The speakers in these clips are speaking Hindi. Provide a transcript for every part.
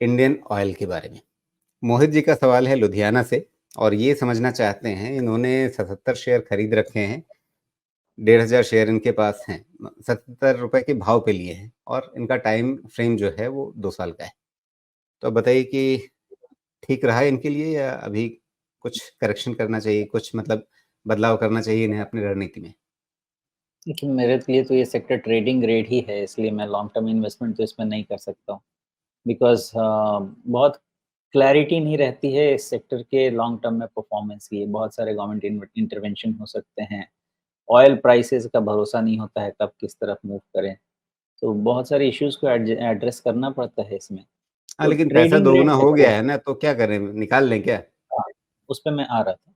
इंडियन ऑयल के बारे में। मोहित जी का सवाल है लुधियाना से और ये समझना चाहते हैं, इन्होंने 77 शेयर खरीद रखे हैं, 1,500 शेयर इनके पास हैं, 77 रुपए के भाव पे लिए हैं और इनका टाइम फ्रेम जो है वो 2 साल का है। तो अब बताइए कि ठीक रहा है इनके लिए या अभी कुछ करेक्शन करना चाहिए, कुछ मतलब बदलाव करना चाहिए इन्हें अपनी रणनीति में? देखिए, मेरे लिए तो ये सेक्टर ट्रेडिंग ग्रेड ही है, इसलिए मैं लॉन्ग टर्म इन्वेस्टमेंट तो इसमें नहीं कर सकता हूँ। बिकॉज़ बहुत क्लैरिटी नहीं रहती है इस सेक्टर के लॉन्ग टर्म में परफॉर्मेंस की। बहुत सारे गवर्नमेंट इंटरवेंशन हो सकते हैं। ऑयल प्राइसेज़ का भरोसा नहीं होता है कब किस तरफ मूव करें। तो बहुत सारे इश्यूज़ को एड्रेस करना पड़ता है इसमें। हाँ, तो लेकिन पैसा ट्रेडिंग ग्रेड दोगुना हो सेक्टर गया है। है ना, तो क्या करें? निकाल लें क्या? हाँ, उस पे मैं आ रहा था।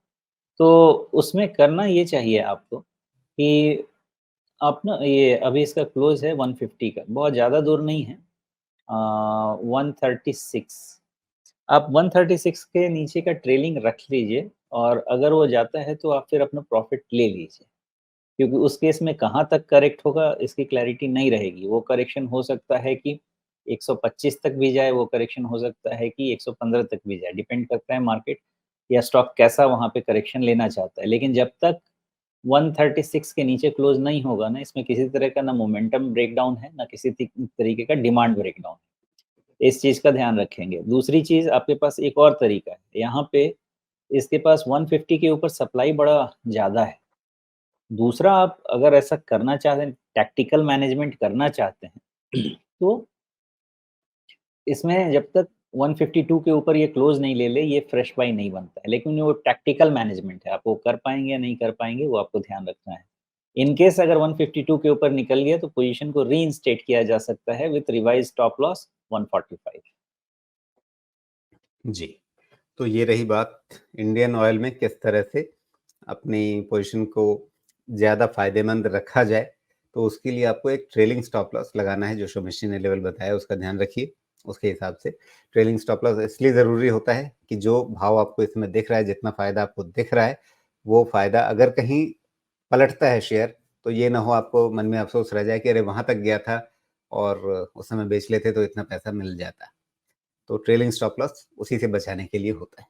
तो उसमें करना ये चाहिए आपको कि आप ना ये अभी इसका क्लोज़ है 150 का, बहुत ज़्यादा दूर नहीं है। 136 आप 136 के नीचे का ट्रेलिंग रख लीजिए और अगर वो जाता है तो आप फिर अपना प्रॉफ़िट ले लीजिए। क्योंकि उस केस में कहाँ तक करेक्ट होगा इसकी क्लैरिटी नहीं रहेगी। वो करेक्शन हो सकता है कि 125 तक भी जाए, वो करेक्शन हो सकता है कि 115 तक भी जाए, डिपेंड करता है मार्केट या स्टॉक कैसा वहाँ पे करेक्शन लेना चाहता है। लेकिन जब तक 136 के नीचे क्लोज़ नहीं होगा ना, इसमें किसी तरह का ना मोमेंटम ब्रेकडाउन है, ना किसी तरीके का डिमांड ब्रेकडाउन है। इस चीज़ का ध्यान रखेंगे। दूसरी चीज़ आपके पास एक और तरीका है, यहाँ पे इसके पास 150 के ऊपर सप्लाई बड़ा ज़्यादा है। दूसरा आप अगर ऐसा करना चाहते हैं, टैक्टिकल मैनेजमेंट करना चाहते हैं, तो इसमें जब तक 152 के ऊपर ये क्लोज़ नहीं ले ले, ये फ्रेश बाय नहीं बनता है। लेकिन वो टैक्टिकल मैनेजमेंट है, आप वो कर पाएँगे या नहीं कर पाएँगे, वो आपको ध्यान रखना है। इन केस अगर 152 के ऊपर निकल गया, तो पोज़ीशन को रीइंस्टेट किया जा सकता है विथ रिवाइज़्ड स्टॉप लॉस 145। जी, तो ये रही बात इंडियन ऑयल में किस तरह से अपनी पोज़ीशन को ज़्यादा फ़ायदेमंद रखा जाए, तो उसके लिए आपको एक ट्रेलिंग स्टॉप लॉस लगाना है, जो शोमिशी ने लेवल बताया उसका ध्यान रखिए, उसके हिसाब से। ट्रेलिंग स्टॉप लॉस इसलिए ज़रूरी होता है कि जो भाव आपको इसमें दिख रहा है, जितना फ़ायदा आपको दिख रहा है, वो फ़ायदा अगर कहीं पलटता है शेयर, तो ये ना हो आपको मन में अफ़सोस रह जाए कि अरे! वहाँ तक गया था और उस समय बेच लेते तो इतना पैसा मिल जाता। तो ट्रेलिंग स्टॉप लॉस उसी से बचाने के लिए होता है।